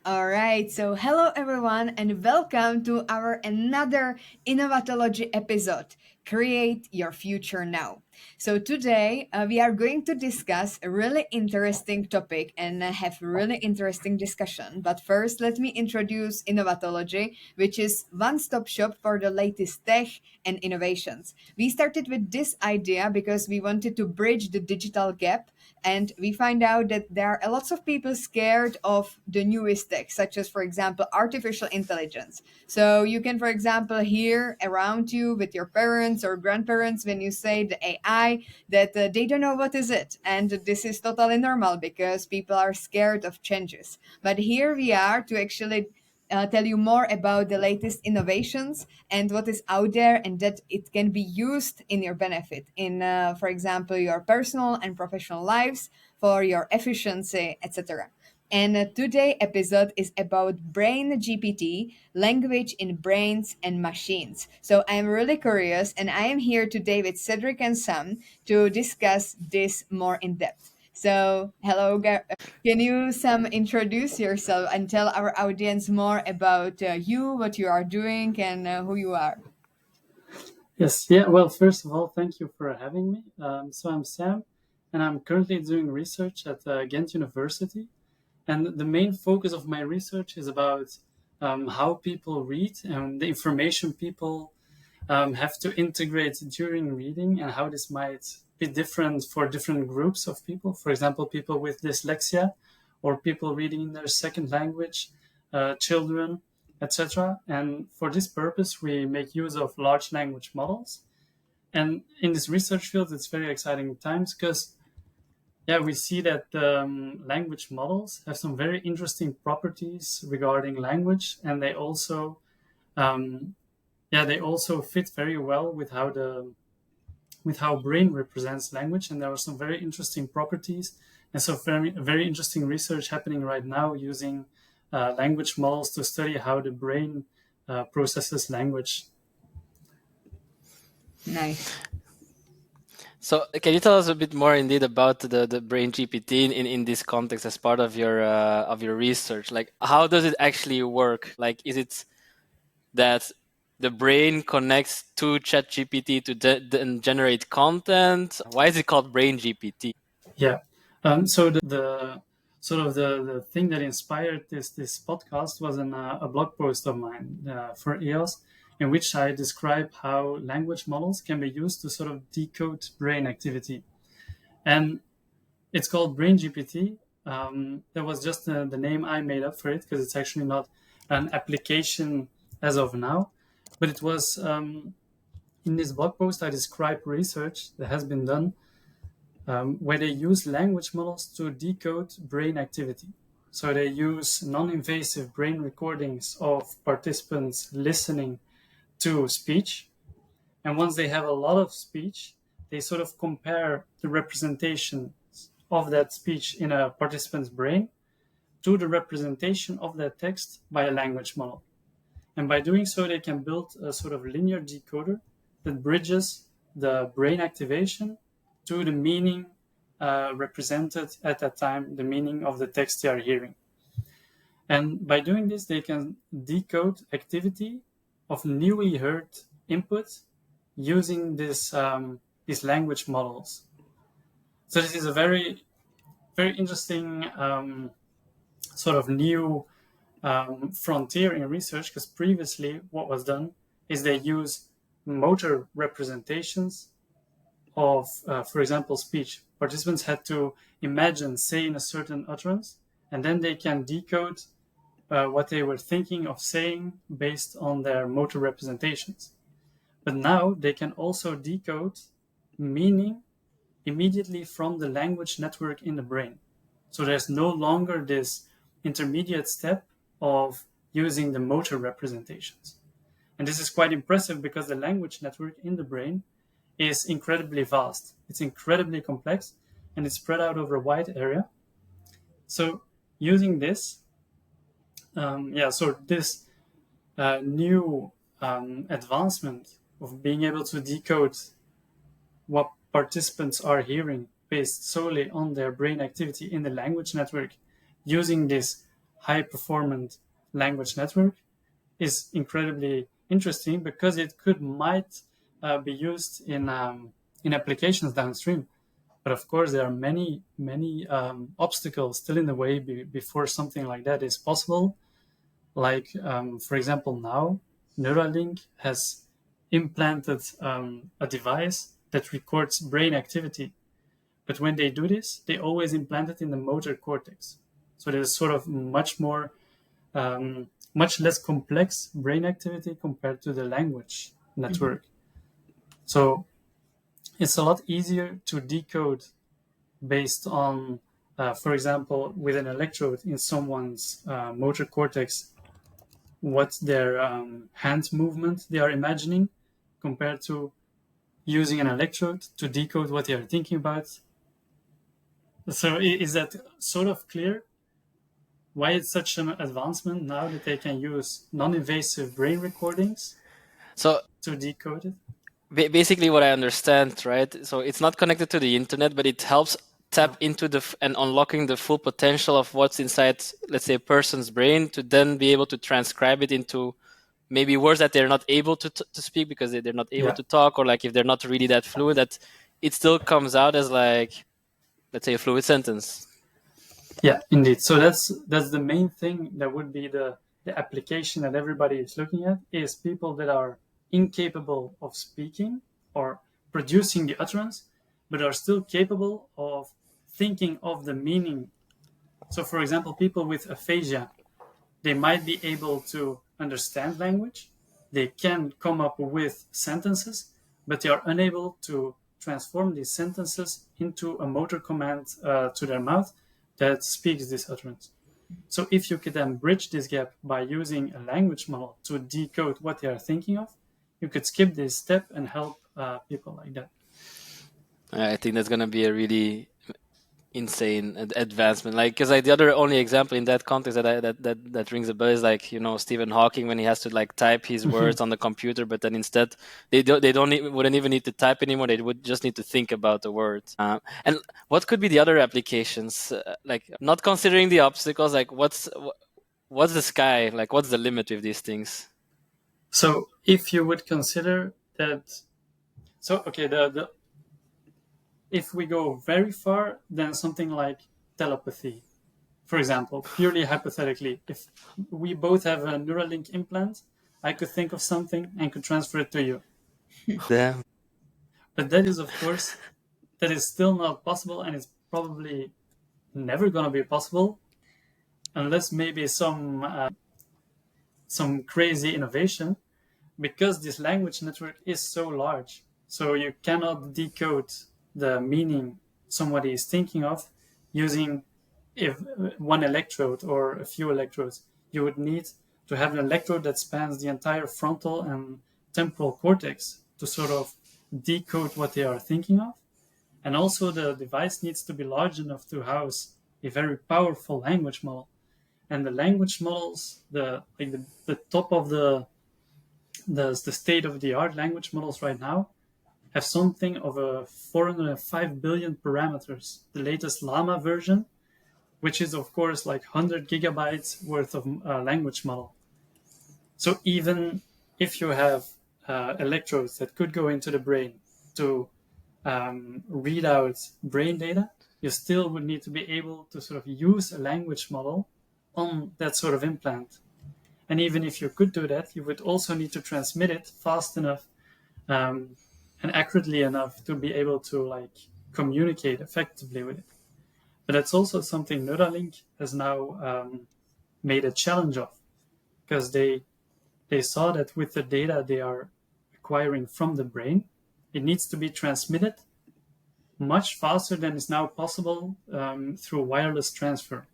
All right, so hello everyone, and welcome to our another Innovatology episode. Create your future now. So today we are going to discuss a really interesting topic and have really interesting discussion. But first, let me introduce Innovatology, which is one-stop shop for the latest tech and innovations. We started with this idea because we wanted to bridge the digital gap, and we find out that there are lots of people scared of the newest tech, such as, for example, artificial intelligence. So you can, for example, hear around you with your parents or grandparents when you say the AI that they don't know what is it, and this is totally normal because people are scared of changes. But here we are to actually tell you more about the latest innovations and what is out there, and that it can be used in your benefit in, for example, your personal and professional lives, for your efficiency, etc. And today episode is about brain GPT, language in brains and machines. So I'm really curious, and I am here today with Cedric and Sam to discuss this more in depth. So hello, can you, Sam, introduce yourself and tell our audience more about you, what you are doing, and who you are? Yes, yeah. Well, first of all, thank you for having me. So I'm Sam, and I'm currently doing research at Ghent University. And the main focus of my research is about how people read and the information people have to integrate during reading, and how this might be different for different groups of people. For example, people with dyslexia, or people reading in their second language, children, etc. And for this purpose, we make use of large language models. And in this research field, it's very exciting times because we see that language models have some very interesting properties regarding language, and um, they also fit very well with how brain represents language. And there are some very interesting properties, and so very interesting research happening right now using language models to study how the brain processes language. Nice. So, can you tell us a bit more, indeed, about the Brain GPT in this context as part of your research? Like, how does it actually work? Like, is it that the brain connects to ChatGPT to then generate content? Why is it called Brain GPT? Yeah. So the sort of the thing that inspired this podcast was a blog post of mine for EOS, in which I describe how language models can be used to sort of decode brain activity. And it's called BrainGPT. That was just the name I made up for it, because it's actually not an application as of now. But it was in this blog post I describe research that has been done where they use language models to decode brain activity. So they use non-invasive brain recordings of participants listening to speech. And once they have a lot of speech, they sort of compare the representation of that speech in a participant's brain to the representation of that text by a language model. And by doing so, they can build a sort of linear decoder that bridges the brain activation to the meaning represented at that time, the meaning of the text they are hearing. And by doing this, they can decode activity of newly heard input using these language models. So this is a very, very interesting sort of new frontier in research, because previously what was done is they use motor representations of, for example, speech. Participants had to imagine saying a certain utterance, and then they can decode what they were thinking of saying based on their motor representations. But now they can also decode meaning immediately from the language network in the brain. So there's no longer this intermediate step of using the motor representations. And this is quite impressive because the language network in the brain is incredibly vast. It's incredibly complex, and it's spread out over a wide area. So using this, this new advancement of being able to decode what participants are hearing based solely on their brain activity in the language network, using this high performant language network is incredibly interesting because it might be used in applications downstream. But of course, there are many obstacles still in the way before something like that is possible. Like, for example, now Neuralink has implanted a device that records brain activity. But when they do this, they always implant it in the motor cortex. So there's sort of much less complex brain activity compared to the language network. So it's a lot easier to decode based on, for example, with an electrode in someone's motor cortex, what their hand movement they are imagining, compared to using an electrode to decode what they are thinking about. So is that sort of clear why it's such an advancement now that they can use non-invasive brain recordings So to decode it? basically what I understand, right? So it's not connected to the internet, but it helps tap into and unlocking the full potential of what's inside, let's say, a person's brain, to then be able to transcribe it into maybe words that they're not able to speak because they're not able to talk, or like if they're not really that fluent, that it still comes out as, like, let's say, a fluid sentence. Yeah, indeed. So that's the main thing. That would be the application that everybody is looking at, is people that are incapable of speaking or producing the utterance, but are still capable of thinking of the meaning. So, for example, people with aphasia, they might be able to understand language. They can come up with sentences, but they are unable to transform these sentences into a motor command to their mouth that speaks this utterance. So if you could then bridge this gap by using a language model to decode what they are thinking of, you could skip this step and help people like that. I think that's going to be a really insane advancement, like, because like the other only example in that context that rings a bell is, like, Stephen Hawking, when he has to like type his words on the computer, but then instead wouldn't even need to type anymore. They would just need to think about the words. And what could be the other applications, like, not considering the obstacles, like what's the sky, like what's the limit with these things? So if you would consider that, so okay, the if we go very far, then something like telepathy, for example, purely hypothetically, if we both have a Neuralink implant, I could think of something and could transfer it to you. Damn. But that is, of course, that is still not possible, and it's probably never going to be possible unless maybe some crazy innovation, because this language network is so large. So you cannot decode the meaning somebody is thinking of using if one electrode or a few electrodes. You would need to have an electrode that spans the entire frontal and temporal cortex to sort of decode what they are thinking of. And also the device needs to be large enough to house a very powerful language model. And the language models, the top of the state of the art language models right now have something of a 405 billion parameters. The latest Llama version, which is of course like 100 gigabytes worth of language model. So even if you have electrodes that could go into the brain to read out brain data, you still would need to be able to sort of use a language model on that sort of implant. And even if you could do that, you would also need to transmit it fast enough and accurately enough to be able to like communicate effectively with it. But that's also something Neuralink has now made a challenge of, because they saw that with the data they are acquiring from the brain, it needs to be transmitted much faster than is now possible through wireless transfer.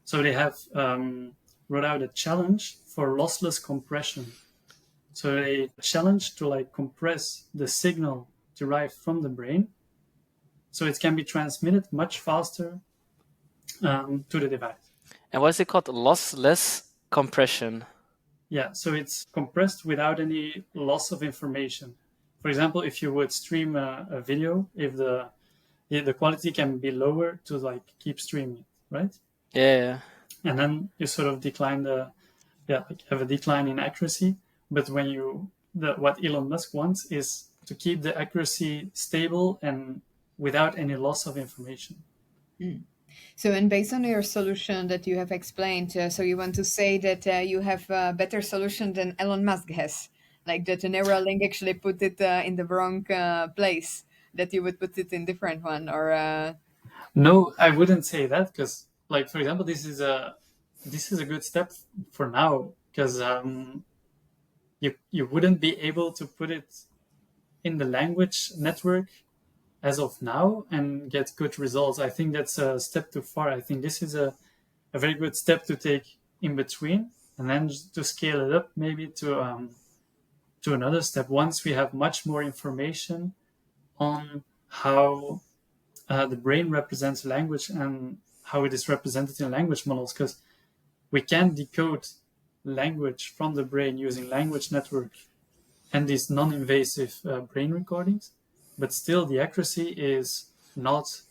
So they have wrote out a challenge for lossless compression. So they challenge to like compress the signal derived from the brain, so it can be transmitted much faster to the device. And what is it called? Lossless compression. Yeah, so it's compressed without any loss of information. For example, if you would stream a video, if the quality can be lower to like keep streaming, right? Yeah. and then you sort of decline have a decline in accuracy. But what Elon Musk wants is to keep the accuracy stable and without any loss of information. So, and based on your solution that you have explained, so you want to say that you have a better solution than Elon Musk has, like that the Neuralink actually put it in the wrong place, that you would put it in different one, or No, I wouldn't say that, because, like, for example, this is a good step for now, because you wouldn't be able to put it in the language network as of now and get good results. I think that's a step too far. I think this is a very good step to take in between, and then to scale it up maybe to another step once we have much more information on how the brain represents language and how it is represented in language models, because we can decode language from the brain using language network and these non-invasive brain recordings, but still the accuracy is not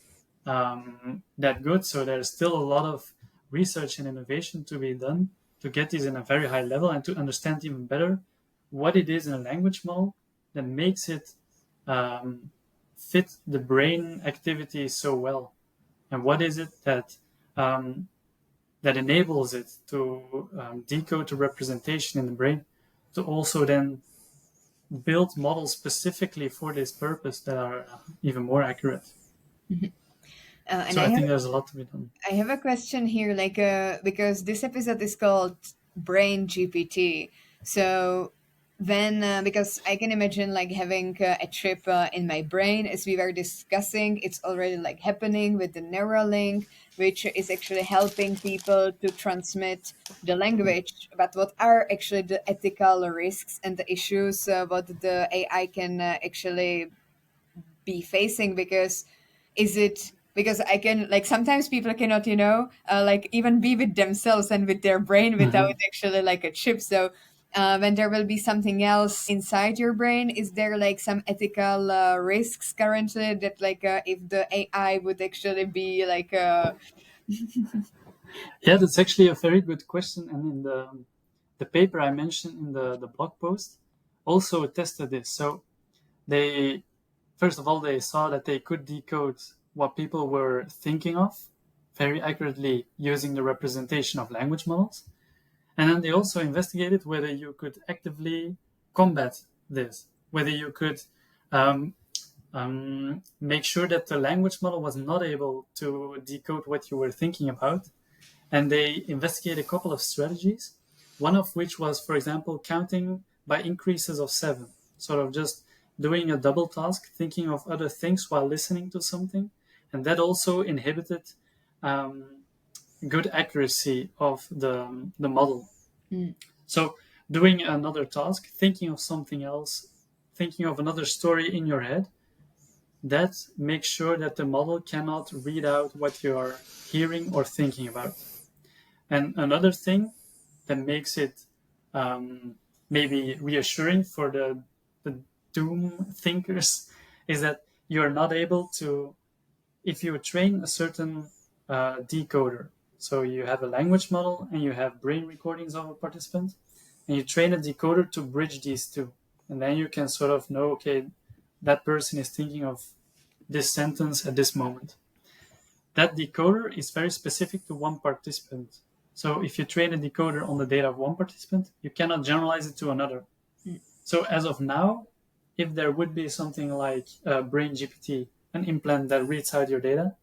that good. So there's still a lot of research and innovation to be done to get these in a very high level and to understand even better what it is in a language model that makes it fit the brain activity so well, and what is it that enables it to decode the representation in the brain to also then build models specifically for this purpose that are even more accurate. and So I think there's a lot to be done. I have a question here, like, because this episode is called Brain GPT. So then, because I can imagine like having a chip in my brain, as we were discussing, it's already like happening with the Neuralink, which is actually helping people to transmit the language. But what are actually the ethical risks and the issues what the AI can actually be facing? Because is it because I can like sometimes people cannot like even be with themselves and with their brain without actually like a chip. So when there will be something else inside your brain, is there like some ethical risks currently that like if the AI would actually be like Yeah, that's actually a very good question. And in the paper I mentioned in the blog post also tested this. So they, first of all, they saw that they could decode what people were thinking of very accurately using the representation of language models. And then they also investigated whether you could actively combat this, whether you could um, make sure that the language model was not able to decode what you were thinking about. And they investigated a couple of strategies, one of which was, for example, counting by increases of 7, sort of just doing a double task, thinking of other things while listening to something. And that also inhibited um, good accuracy of the model. So doing another task, thinking of something else, thinking of another story in your head, that makes sure that the model cannot read out what you are hearing or thinking about. And another thing that makes it maybe reassuring for the doom thinkers is that you're not able to, if you train a certain decoder, so you have a language model and you have brain recordings of a participant, and you train a decoder to bridge these two. And then you can sort of know, okay, that person is thinking of this sentence at this moment. That decoder is very specific to one participant. So if you train a decoder on the data of one participant, you cannot generalize it to another. So as of now, if there would be something like BrainGPT, an implant that reads out your data,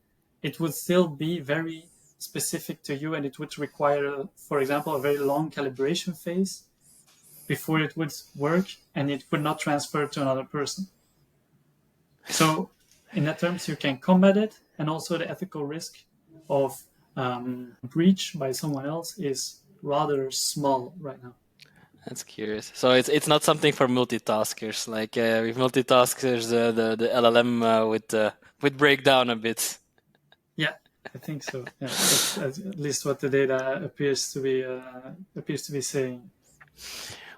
it would still be very specific to you, and it would require, for example, a very long calibration phase before it would work, and it would not transfer to another person. So in that terms, you can combat it, and also the ethical risk of breach by someone else is rather small right now. That's curious. So it's not something for multitaskers. Like with multitaskers, the LLM would break down a bit. Yeah, I think so. Yeah, that's at least what the data appears to be saying.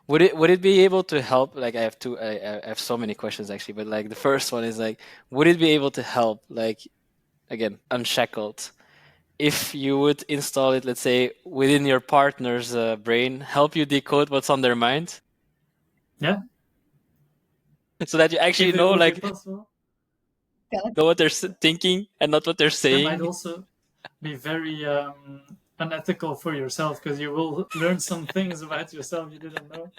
Would it be able to help? Like I have two, I have so many questions actually, but like the first one is like, would it be able to help? Like again, unshackled, if you would install it, let's say, within your partner's brain, help you decode what's on their mind, Yeah, so that you actually if it know, would be like, possible. know what they're thinking and not what they're That might saying. also be very unethical for yourself, because you will learn some things about yourself you didn't know.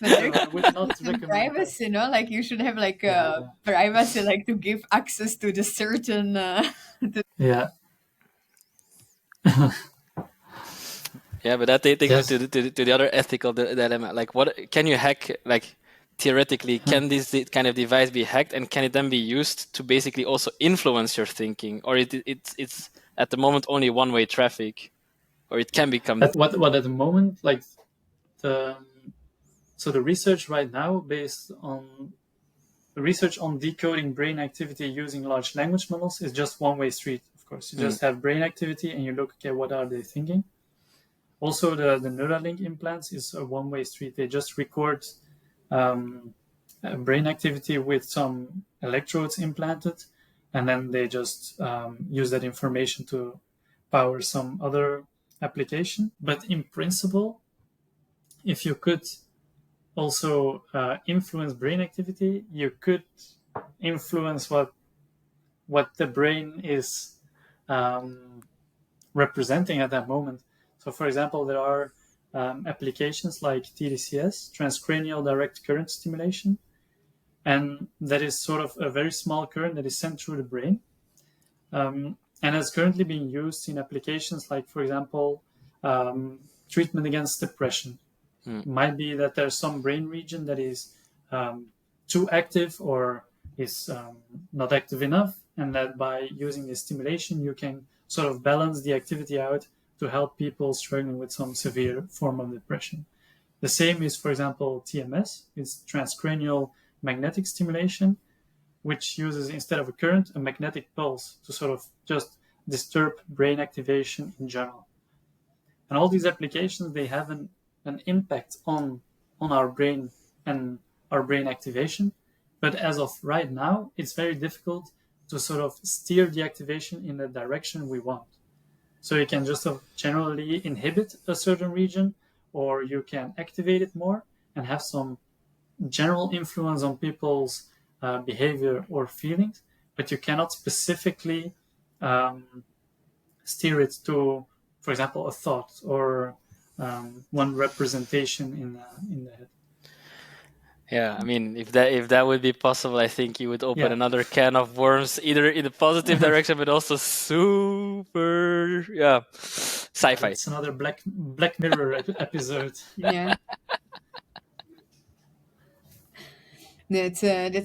But So there I would should be not some recommend that. privacy, no? Like you should have like Yeah. privacy, like to give access to the certain. Yeah. Yeah, but that takes me Yes. to the other ethical dilemma. Like, what can you hack? Like, theoretically, can this kind of device be hacked, and can it then be used to basically also influence your thinking, or it's at the moment only one-way traffic, or it can become that? What at the moment, like the so the research right now based on the research on decoding brain activity using large language models is just one-way street. Of course, you just have brain activity and you look, okay, what are they thinking? Also, the Neuralink implants is a one-way street. They just record brain activity with some electrodes implanted, and then they just use that information to power some other application. But in principle, if you could also influence brain activity, you could influence what the brain is representing at that moment. So, for example, there are applications like TDCS, transcranial direct current stimulation, and that is sort of a very small current that is sent through the brain, and is currently being used in applications like, for example, treatment against depression. Might be that there's some brain region that is too active or is not active enough, and that by using this stimulation you can sort of balance the activity out to help people struggling with some severe form of depression. The same is, for example, TMS. It's transcranial magnetic stimulation, which uses, instead of a current, a magnetic pulse to sort of just disturb brain activation in general. And all these applications, they have an impact on our brain and our brain activation. But as of right now, it's very difficult to sort of steer the activation in the direction we want. So you can just sort of generally inhibit a certain region, or you can activate it more and have some general influence on people's behavior or feelings, but you cannot specifically steer it to, for example, a thought or one representation in the head. Yeah, I mean, if that would be possible, I think you would open another can of worms, either in the positive direction, but also super, sci-fi. It's another Black Mirror episode. Yeah. That's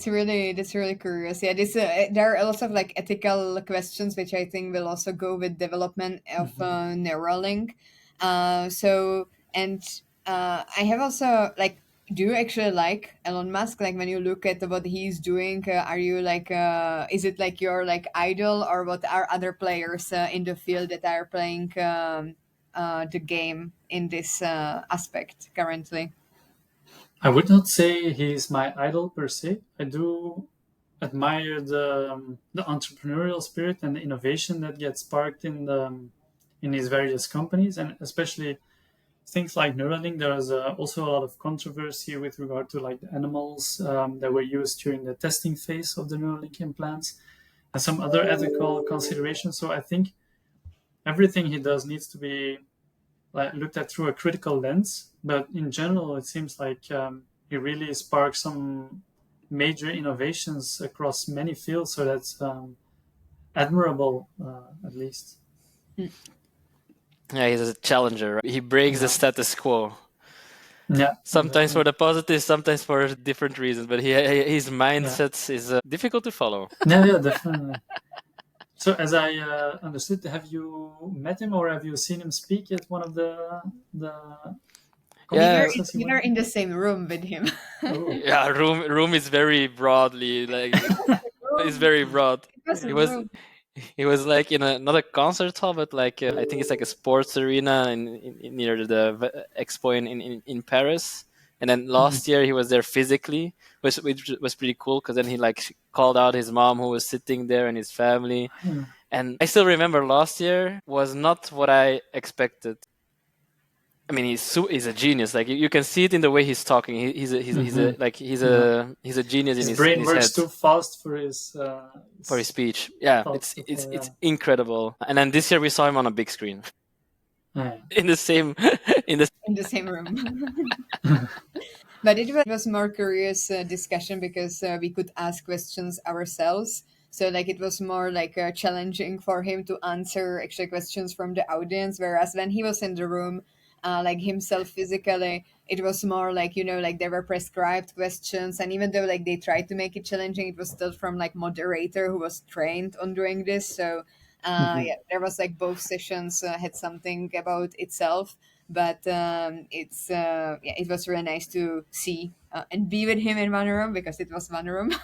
really curious. Yeah, this there are a lot of like ethical questions which I think will also go with development of Neuralink. So and I have also like, do you actually like Elon Musk? Like when you look at what he's doing, are you like is it like your like idol, or what are other players in the field that are playing the game in this aspect currently? I would not say he's my idol per se. I do admire the entrepreneurial spirit and the innovation that gets sparked in these various companies, and especially things like Neuralink. There is also a lot of controversy with regard to like the animals that were used during the testing phase of the Neuralink implants, and some other ethical considerations. So I think everything he does needs to be like looked at through a critical lens. But in general, it seems like he really sparked some major innovations across many fields. So that's admirable, at least. Yeah, he's a challenger, right? He breaks the status quo. Yeah. Sometimes Exactly. for the positive, sometimes for different reasons. But his mindset is difficult to follow. Yeah, definitely. So, as I understood, have you met him or have you seen him speak at one of the conferences? We were in the same room with him. Oh. Yeah, room is very broadly like it's very broad. He was like in not a concert hall, but like I think it's like a sports arena near the expo in Paris. And then last year he was there physically, which was pretty cool, because then he like called out his mom who was sitting there and his family. And I still remember last year was not what I expected. I mean, he's a genius. Like you can see it in the way he's talking. He's a genius in His his brain works head too fast for for his speech. Yeah, thoughts. it's incredible. And then this year we saw him on a big screen Yeah. in the same in the in the same room. But it was more curious discussion because we could ask questions ourselves. So like it was more like challenging for him to answer actually questions from the audience. Whereas when he was in the room, like himself physically, it was more like like there were prescribed questions, and even though like they tried to make it challenging, it was still from like moderator who was trained on doing this. So yeah, there was like both sessions had something about itself, but yeah, it was really nice to see and be with him in one room because it was one room.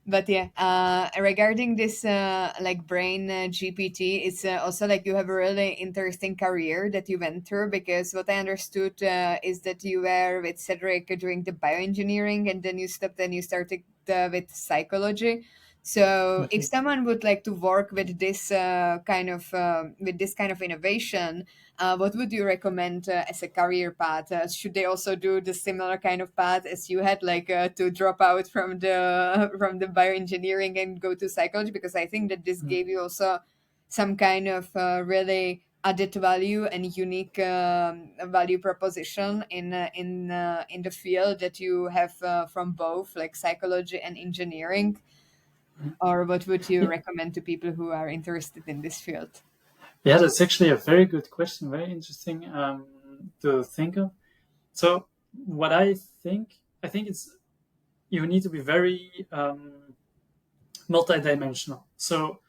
But yeah, regarding this like brain GPT, it's also like you have a really interesting career that you went through, because what I understood is that you were with Cedric doing the bioengineering, and then you stopped and you started with psychology. So if someone would like to work with this kind of innovation, what would you recommend as a career path? Should they also do the similar kind of path as you had, like to drop out from the bioengineering and go to psychology? Because I think that this gave you also some kind of really added value and unique value proposition in the field that you have from both like psychology and engineering. Or what would you recommend to people who are interested in this field? Yeah, that's actually a very good question. Very interesting to think of. So, what I think it's you need to be very multidimensional. So,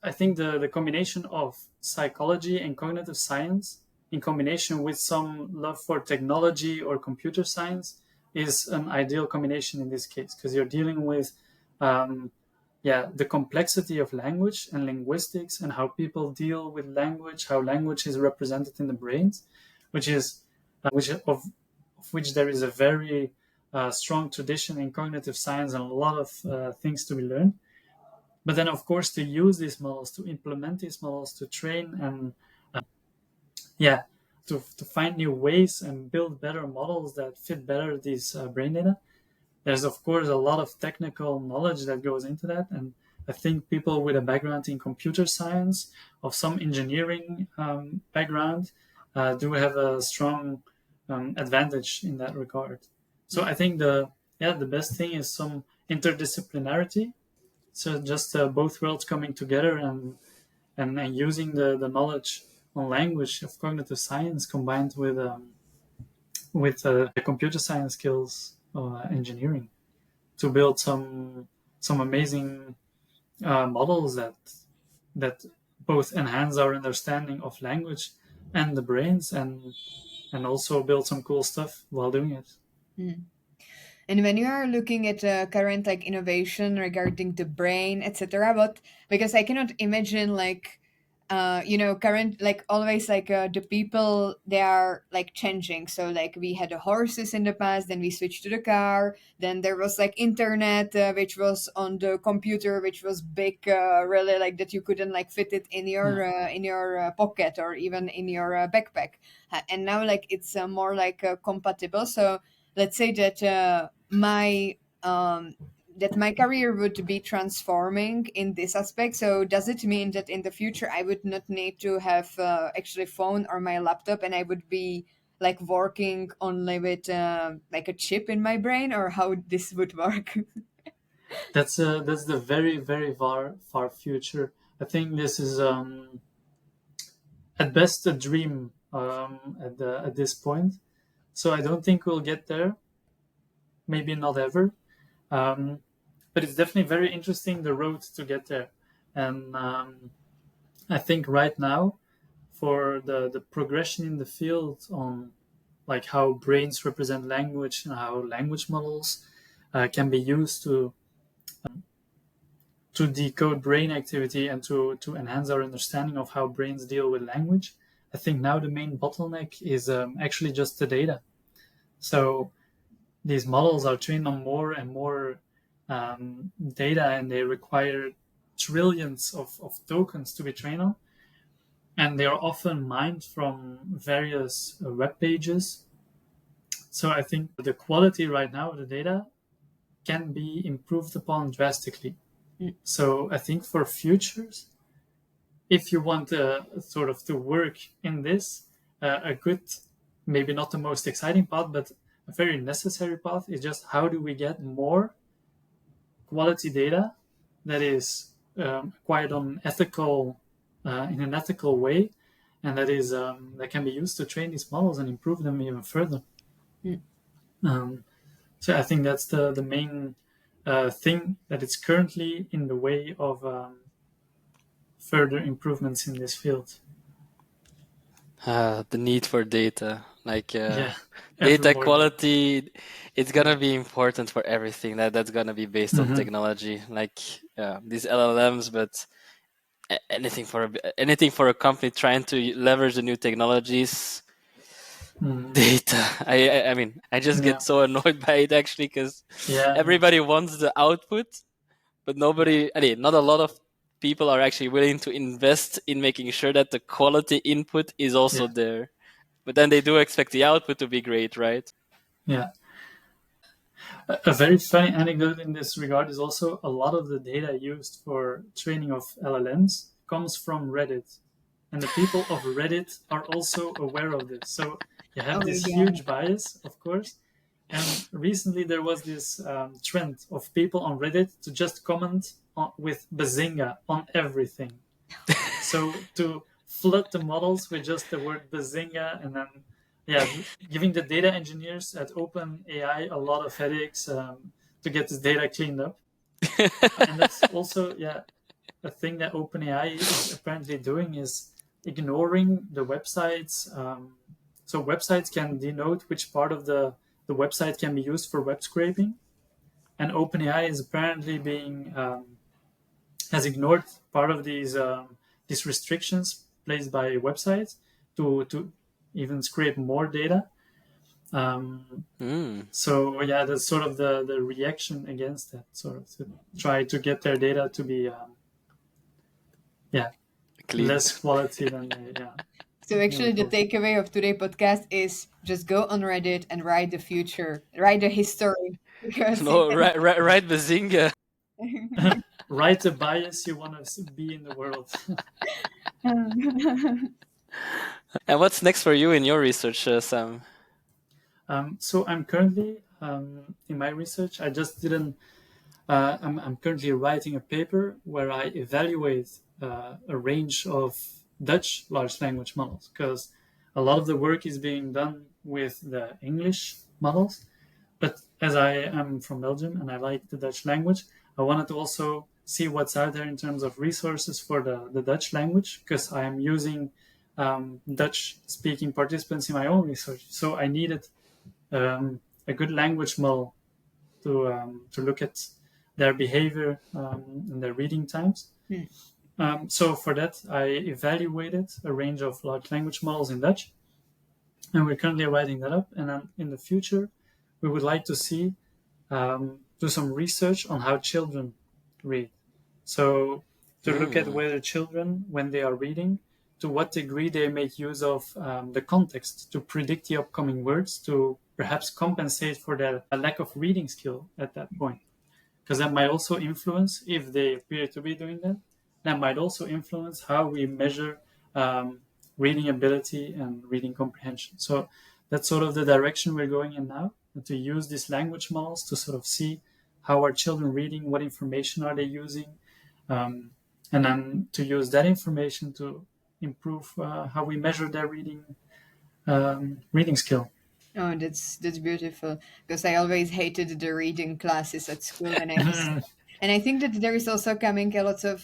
I think the combination of psychology and cognitive science, in combination with some love for technology or computer science, is an ideal combination in this case, because you're dealing with um, the complexity of language and linguistics and how people deal with language, how language is represented in the brains, which is of which there is a very strong tradition in cognitive science and a lot of things to be learned. But then, of course, to use these models, to implement these models, to train and yeah, to find new ways and build better models that fit better these brain data. There's of course a lot of technical knowledge that goes into that, and I think people with a background in computer science, of some engineering background, do have a strong advantage in that regard. So I think the best thing is some interdisciplinarity. So just both worlds coming together and using the knowledge on language of cognitive science combined with computer science skills engineering to build some amazing models that both enhance our understanding of language and the brains and also build some cool stuff while doing it. Mm. And when you are looking at current like innovation regarding the brain, etc., but because I cannot imagine like current like always like the people they are like changing. So like we had the horses in the past, then we switched to the car, then there was like internet which was on the computer, which was big, really like that you couldn't like fit it in your pocket or even in your backpack. And now like it's more like compatible. So let's say that my career would be transforming in this aspect. So does it mean that in the future I would not need to have actually phone or my laptop, and I would be like working only with like a chip in my brain, or how this would work? That's the very very far future. I think this is at best a dream at this point. So I don't think we'll get there. Maybe not ever. Um, but it's definitely very interesting the road to get there. And I think right now, for the progression in the field on like how brains represent language and how language models can be used to decode brain activity and to enhance our understanding of how brains deal with language. I think now the main bottleneck is actually just the data. So these models are trained on more and more data, and they require trillions of tokens to be trained on, and they are often mined from various web pages. So I think the quality right now of the data can be improved upon drastically. So I think for futures, if you want sort of to work in this, a good, maybe not the most exciting path, but a very necessary path is just how do we get more quality data that is acquired on ethical, in an ethical way, and that is that can be used to train these models and improve them even further. Um, so I think that's the main thing that it's currently in the way of further improvements in this field. The need for data, like Yeah, data evermore. quality, it's gonna be important for everything that's gonna be based on Mhm. technology, like these LLMs, but anything for a company trying to leverage the new technologies. Mm. Data. I mean, I just Yeah, get so annoyed by it actually because yeah, everybody wants the output, but nobody, I mean, not a lot of people are actually willing to invest in making sure that the quality input is also yeah, there. But then they do expect the output to be great, right? yeah. A very funny anecdote in this regard is also a lot of the data used for training of LLMs comes from Reddit. And the people of Reddit are also aware of this. So you Oh have my this god. huge bias, of course. And recently there was this trend of people on Reddit to just comment with Bazinga on everything. So to flood the models with just the word Bazinga, and then yeah, giving the data engineers at OpenAI a lot of headaches to get this data cleaned up. And that's also yeah a thing that OpenAI is apparently doing is ignoring the websites. So websites can denote which part of the website can be used for web scraping, and OpenAI is apparently being has ignored part of these restrictions placed by websites to even scrape more data. Mm, So yeah, that's sort of the reaction against that, sort of to try to get their data to be yeah clean. less quality than they yeah So actually, the report. takeaway of today's podcast is just go on Reddit and write the future, write the history, because you No, right, Bazinga. Write the bias you want to be in the world. can. And what's next for you in your research, Sam? So I'm currently in my research. I just didn't. I'm currently writing a paper where I evaluate a range of Dutch large language models because a lot of the work is being done with the English models. But as I am from Belgium and I like the Dutch language, I wanted to also see what's out there in terms of resources for the Dutch language because I am using Dutch speaking participants in my own research. So I needed a good language model to look at their behavior and their reading times. So for that, I evaluated a range of large language models in Dutch, and we're currently writing that up. And then in the future, we would like to see do some research on how children read. So to look at Mm, whether children, when they are reading, to what degree they make use of the context to predict the upcoming words, to perhaps compensate for their lack of reading skill at that point. Because that might also influence, if they appear to be doing that, that might also influence how we measure um, reading ability and reading comprehension. So that's sort of the direction we're going in now, to use these language models to sort of see how are children reading, what information are they using, um, and then to use that information to improve how we measure their reading skill. Oh, that's beautiful. Because I always hated the reading classes at school when I was, and I think that there is also coming a lot of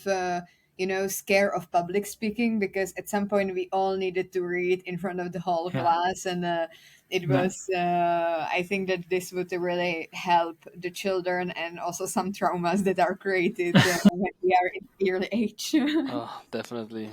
scare of public speaking because at some point we all needed to read in front of the whole Yeah, class, and it yeah, was. I think that this would really help the children and also some traumas that are created when we are in early age. oh, definitely.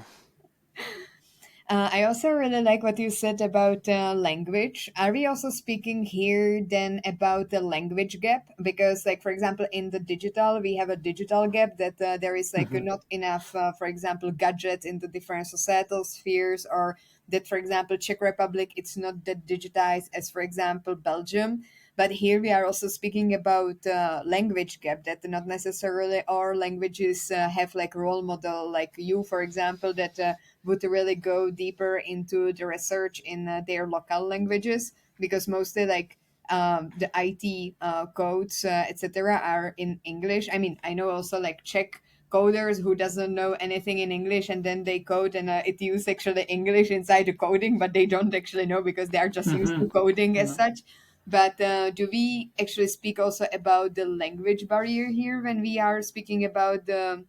I also really like what you said about language. Are we also speaking here then about the language gap? Because, like, for example, in the digital, we have a digital gap that there is like Mhm. not enough, for example, gadgets in the different societal spheres, or that, for example, Czech Republic, it's not that digitized as, for example, Belgium. But here we are also speaking about language gap that not necessarily all languages have like role model like you, for example, that would really go deeper into the research in their local languages, because mostly like the IT codes, etc., are in English. I mean, I know also like Czech coders who doesn't know anything in English, and then they code and it use actually English inside the coding, but they don't actually know because they are just used to Mhm. coding as Yeah. such. But do we actually speak also about the language barrier here when we are speaking about the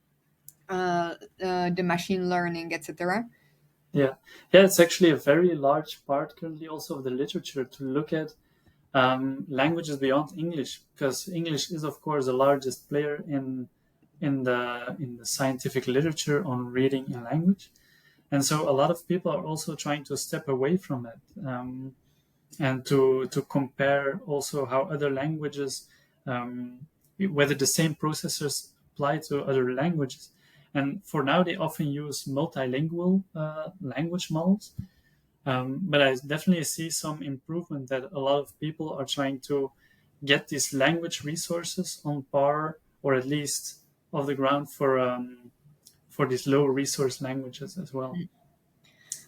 machine learning, etc.? Yeah, yeah, it's actually a very large part currently also of the literature to look at languages beyond English, because English is, of course, the largest player in the scientific literature on reading a language, and so a lot of people are also trying to step away from it, and to compare also how other languages, whether the same processors apply to other languages. And for now, they often use multilingual language models, but I definitely see some improvement that a lot of people are trying to get these language resources on par, or at least off the ground for these low resource languages as well.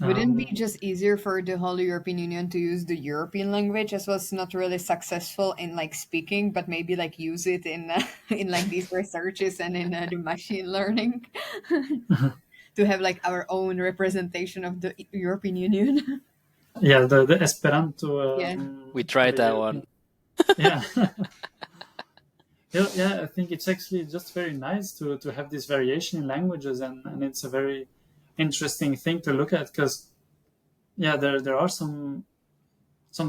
Wouldn't it be Um, just easier for the whole European Union to use the European language as was not really successful in like speaking, but maybe like use it in in like these researches and in the machine learning to have like our own representation of the European Union? yeah, the Esperanto Yeah. We for tried the that one. European. Yeah. Yeah, yeah, I think it's actually just very nice to have this variation in languages, and it's a very interesting thing to look at, because yeah, there are some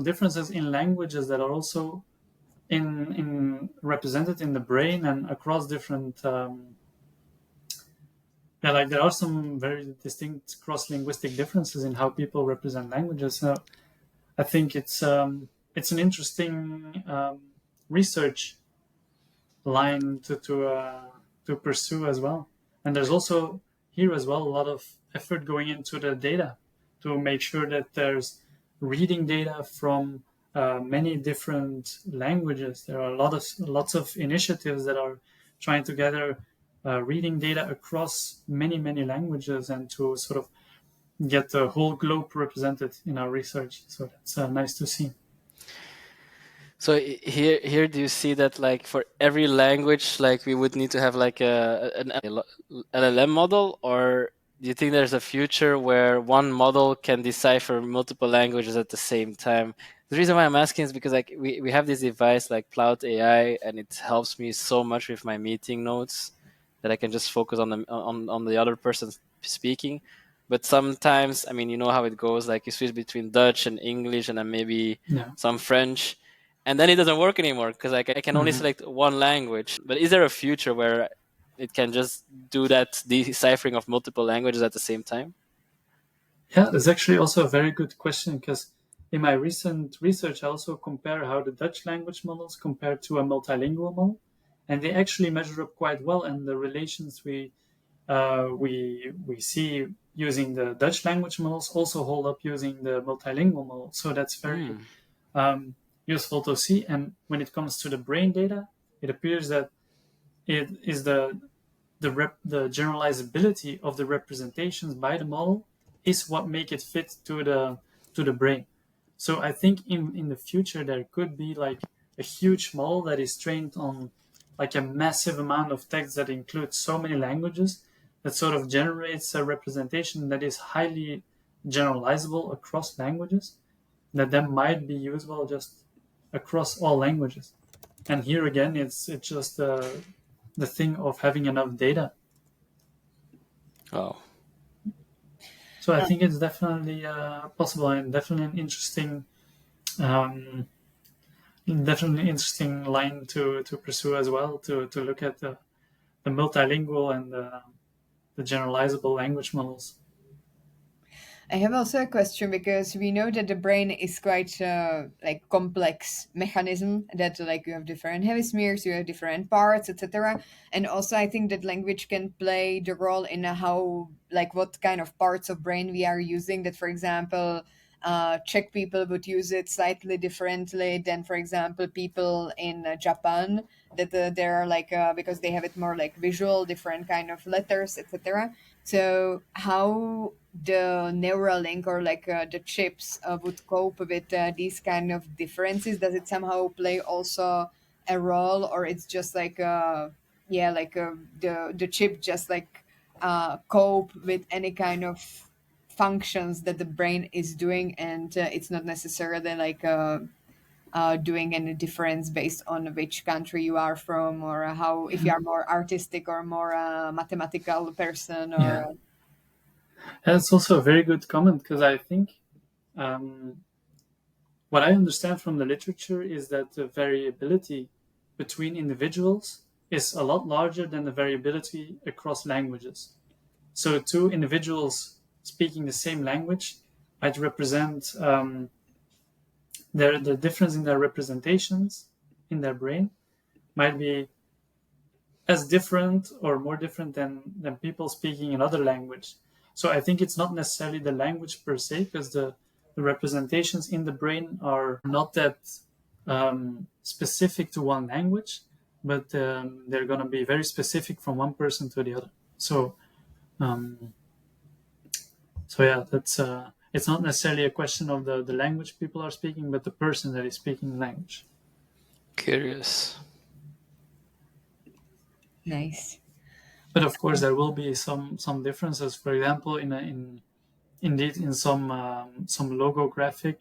differences in languages that are also in represented in the brain and across different yeah, like there are some very distinct cross linguistic differences in how people represent languages. So I think it's an interesting research line to pursue as well. And there's also here as well a lot of effort going into the data to make sure that there's reading data from many different languages. There are lots of initiatives that are trying to gather reading data across many languages, and to sort of get the whole globe represented in our research. So that's nice to see. So here do you see that like for every language, like we would need to have like an LLM model, or do you think there's a future where one model can decipher multiple languages at the same time? The reason why I'm asking is because like we have this device like Cloud AI, and it helps me so much with my meeting notes that I can just focus on the other person speaking. But sometimes, I mean, you know how it goes. Like you switch between Dutch and English, and then maybe Yeah. some French, and then it doesn't work anymore because like I can only Mhm. select one language. But is there a future where it can just do that deciphering of multiple languages at the same time? Yeah, that's actually also a very good question, because in my recent research, I also compare how the Dutch language models compare to a multilingual model, and they actually measure up quite well. And the relations we see using the Dutch language models also hold up using the multilingual model. So that's very Hmm. useful to see. And when it comes to the brain data, it appears that it is the generalizability of the representations by the model is what make it fit to the brain. So I think in the future there could be like a huge model that is trained on like a massive amount of text that includes so many languages, that sort of generates a representation that is highly generalizable across languages, that then might be usable just across all languages. And here again, it's just the thing of having enough data. Oh, So I think it's definitely possible, and um, definitely interesting line to pursue as well. To look at the multilingual and the generalizable language models. I have also a question because we know that the brain is quite like complex mechanism that like you have different hemispheres, you have different parts, etc. And also I think that language can play the role in how like what kind of parts of brain we are using. That for example, Czech people would use it slightly differently than for example people in Japan. That there are like because they have it more like visual, different kind of letters, etc. So how the Neuralink or like the chips would cope with these kind of differences? Does it somehow play also a role, or it's just like yeah, like the chip just like cope with any kind of functions that the brain is doing, and it's not necessarily like doing any difference based on which country you are from, or how if you are more artistic or more mathematical person, or Yeah, that's also a very good comment because I think um, what I understand from the literature is that the variability between individuals is a lot larger than the variability across languages. So, two individuals speaking the same language might represent the difference in their representations in their brain might be as different or more different than people speaking another language. So I think it's not necessarily the language per se, because the representations in the brain are not that specific to one language, but they're going to be very specific from one person to the other. Um, so yeah, that's it's not necessarily a question of the language people are speaking, but the person that is speaking the language. Curious. nice. But of course, there will be some differences. For example, indeed in some logographic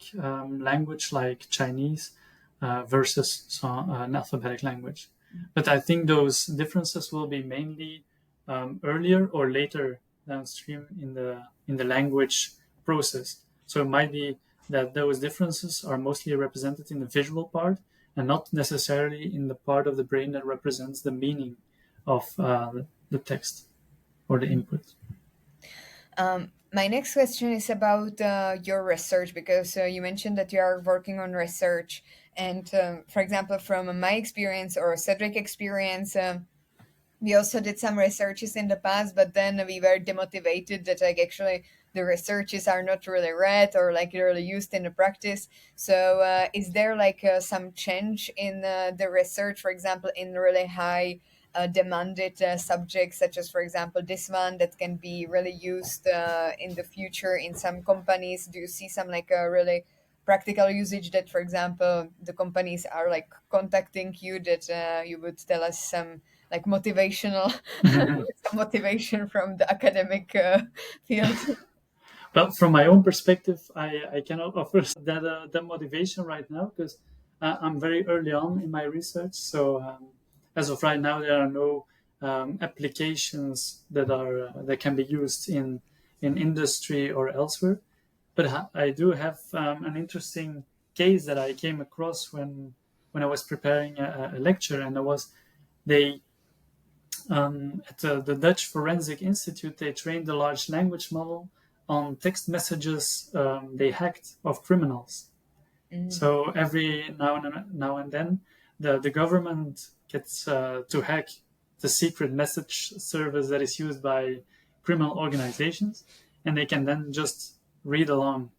language like Chinese versus an alphabetic language. But I think those differences will be mainly earlier or later downstream in the language process. So it might be that those differences are mostly represented in the visual part and not necessarily in the part of the brain that represents the meaning of the text or the input. My next question is about your research because you mentioned that you are working on research. And for example, from my experience or Cedric experience, we also did some researches in the past, but then we were demotivated that like actually the researches are not really read or like really used in the practice. So is there like some change in the research, for example, in really high demanded subjects, such as for example this one that can be really used in the future in some companies? Do you see some like really practical usage that for example the companies are like contacting you that you would tell us some like motivational some motivation from the academic field? Well, from my own perspective, I cannot offer that motivation right now because I'm very early on in my research. So as of right now, there are no applications that can be used in industry or elsewhere. But I do have an interesting case that I came across when I was preparing a lecture, and it was they at the Dutch Forensic Institute, they trained a large language model on text messages they hacked of criminals. Mm. So every now and then, the government gets to hack the secret message service that is used by criminal organizations, and they can then just read along.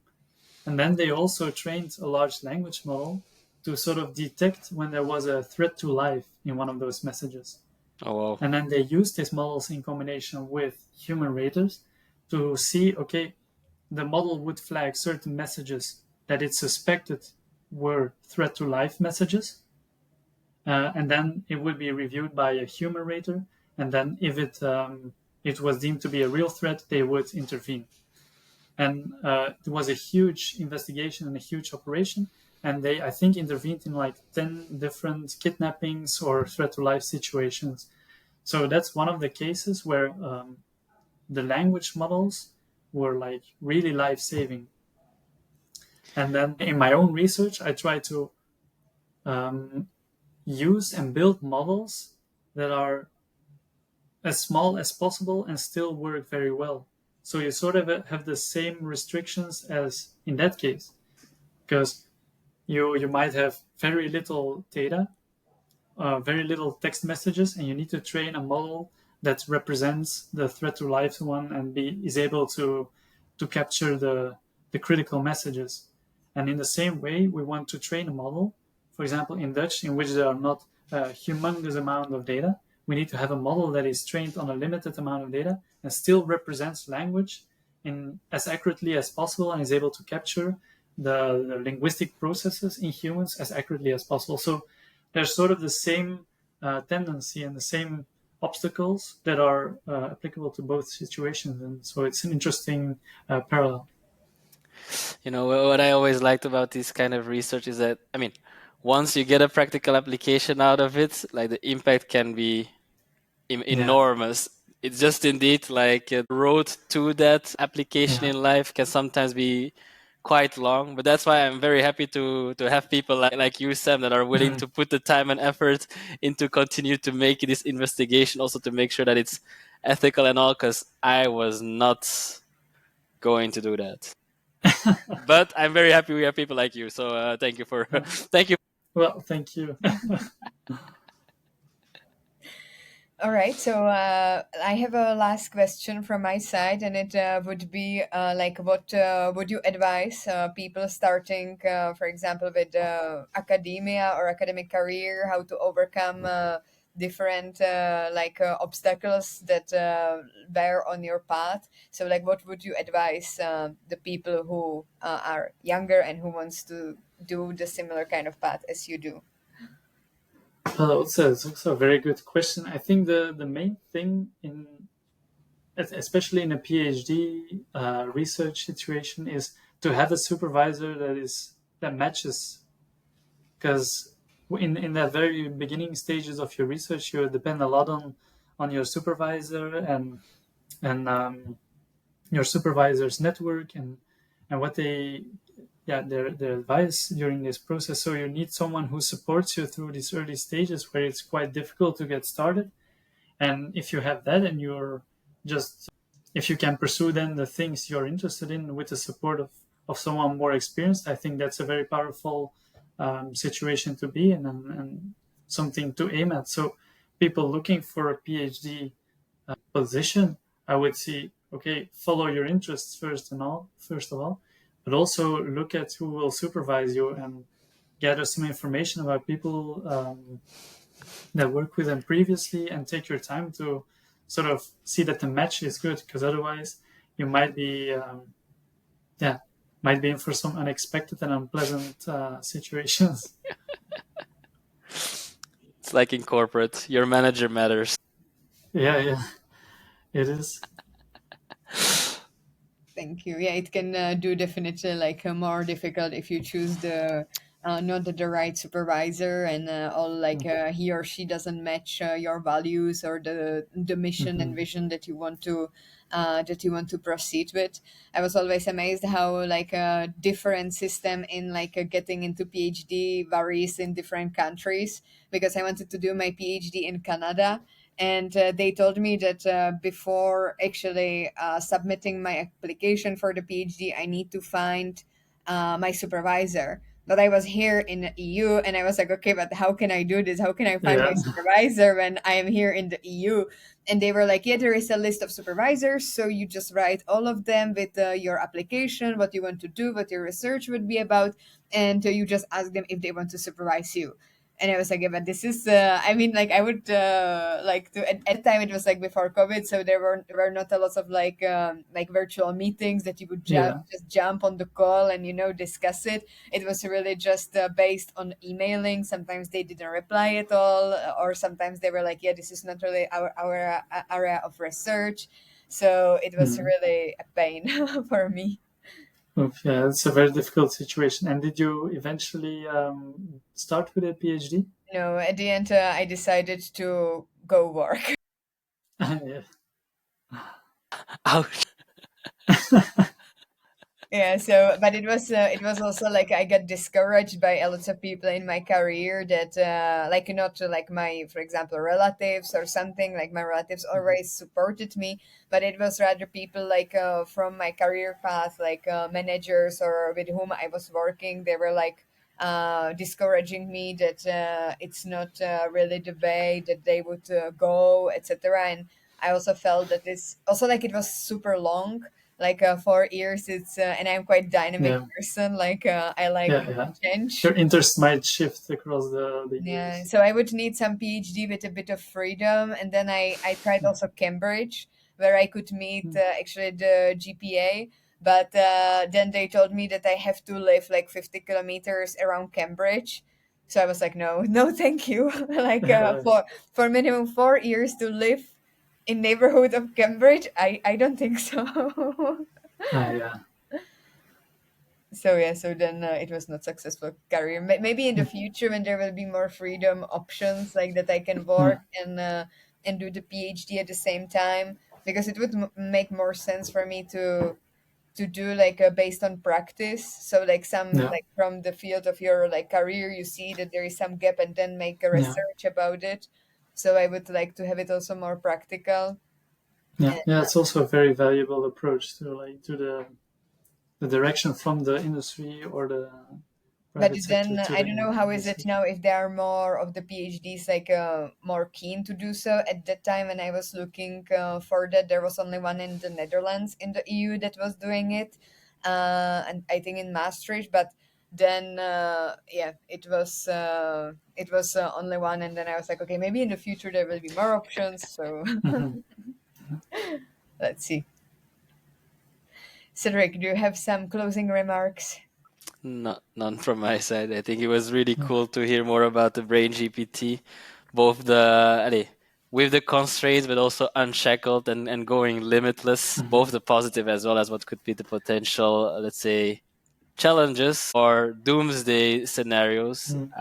And then they also trained a large language model to sort of detect when there was a threat to life in one of those messages. Oh wow. And then they use these models in combination with human raters to see, okay, the model would flag certain messages that it suspected were threat to life messages. And then it would be reviewed by a human rater. And then if it was deemed to be a real threat, they would intervene. And it was a huge investigation and a huge operation. And they, I think, intervened in like 10 different kidnappings or threat to life situations. So that's one of the cases where the language models were like really life saving. And then in my own research, I try to um, use and build models that are as small as possible and still work very well. So you sort of have the same restrictions as in that case, because you might have very little data, very little text messages, and you need to train a model that represents the threat to life one and is able to capture the critical messages. And in the same way, we want to train a model, for example, in Dutch, in which there are not a humongous amount of data. We need to have a model that is trained on a limited amount of data and still represents language in as accurately as possible and is able to capture the linguistic processes in humans as accurately as possible. So there's sort of the same tendency and the same obstacles that are applicable to both situations, and so it's an interesting parallel. What I always liked about this kind of research is that, I mean, once you get a practical application out of it, like the impact can be enormous. It's just indeed like the road to that application Yeah. in life can sometimes be quite long, but that's why I'm very happy to have people like you, Sam, that are willing to put the time and effort into continue to make this investigation, also to make sure that it's ethical and all, because I was not going to do that. But I'm very happy we have people like you. So thank you for thank you. Well, thank you. All right, so I have a last question from my side, and it would be like, what would you advise people starting, for example, with academia or academic career, how to overcome different obstacles that bear on your path? So, like, what would you advise the people who are younger and who wants to do the similar kind of path as you do? Well, it's also a very good question. I think the main thing especially in a PhD research situation, is to have a supervisor that matches, because in the very beginning stages of your research, you depend a lot on your supervisor and your supervisor's network and what their advice during this process. So you need someone who supports you through these early stages where it's quite difficult to get started. And if you have that, and you're just if you can pursue then the things you're interested in with the support of someone more experienced, I think that's a very powerful situation to be in, and something to aim at. So people looking for a PhD position, I would say, okay, follow your interests first of all, but also look at who will supervise you and gather some information about people that worked with them previously, and take your time to sort of see that the match is good, because otherwise you might be might be in for some unexpected and unpleasant situations. It's like in corporate, your manager matters. Yeah, it is. Thank you. Yeah, it can do definitely like more difficult if you choose the not the right supervisor, and all like he or she doesn't match your values or the mission and Mm-hmm. vision that you want to proceed with. I was always amazed how like a different system in like getting into PhD varies in different countries, because I wanted to do my PhD in Canada, and they told me that before actually submitting my application for the PhD, I need to find my supervisor. But I was here in the EU, and I was like, okay, but how can I do this? How can I find my Yeah. supervisor when I am here in the EU? And they were like, yeah, there is a list of supervisors, so you just write all of them with your application, what you want to do, what your research would be about, and you just ask them if they want to supervise you. And I was like, yeah, but this is, I mean, like, I would like to, at the time it was like before COVID, so there were not a lot of like virtual meetings that you would Yeah. just jump on the call and, discuss it. It was really just based on emailing. Sometimes they didn't reply at all, or sometimes they were like, yeah, this is not really our area of research. So it was Mm. really a pain for me. Yeah, it's a very difficult situation. And did you eventually start with a PhD? At the end, I decided to go work. Yeah. Ouch. Yeah, so but it was also like I got discouraged by a lot of people in my career that like not like my, for example, relatives or something. Like my relatives Mhm. always supported me, but it was rather people like from my career path, like managers or with whom I was working. They were like discouraging me that it's not really the way that they would go, etc. And I also felt that this also like it was super long, like 4 years. It's and I'm quite dynamic Yeah, person, like I like yeah, yeah. Your change. interest might shift across the Yeah, years. so I would need some PhD with a bit of freedom, and then I tried Mm, also Cambridge, where I could meet mm. actually the GPA, but then they told me that I have to live like 50 kilometers around Cambridge. So I was like, no, no, thank you. Like for minimum 4 years to live in neighborhood of Cambridge, I don't think so. Yeah. So yeah, so then it was not successful career. Maybe in the Mm, future when there will be more freedom options, like that I can mm, work and do the PhD at the same time, because it would make more sense for me to do like based on practice. So like some yeah, like from the field of your like career, you see that there is some gap, and then make a yeah, research about it. So I would like to have it also more practical. yeah, And, yeah. It's also a very valuable approach to like to the direction from the industry or the but private sector then to I the don't know how is it industry. now if there are more of the PhDs like more keen to do so. At that time when I was looking for that, there was only one in the Netherlands in the EU that was doing it, and I think in Maastricht. But then yeah, it was only one, and then I was like, okay, maybe in the future there will be more options. So Mhm. let's see. Cedric, do you have some closing remarks? None from my side. I think it was really cool to hear more about the Brain GPT, both the with the constraints, but also unshackled and going limitless, Mhm. both the positive as well as what could be the potential, let's say, challenges or doomsday scenarios. Mm.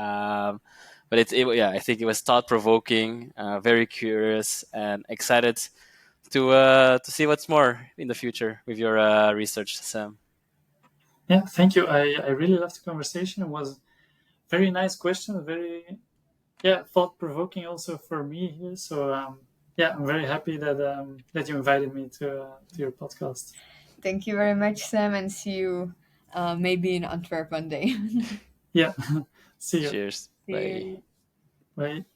But yeah, I think it was thought provoking, very curious, and excited to see what's more in the future with your research, Sam. Yeah, thank you. I really loved the conversation. It was very nice question, very yeah thought provoking also for me here. So yeah, I'm very happy that you invited me to your podcast. Thank you very much, Sam, and see you maybe in Antwerp one day. Yeah, see you. See Cheers. Bye. you. Bye.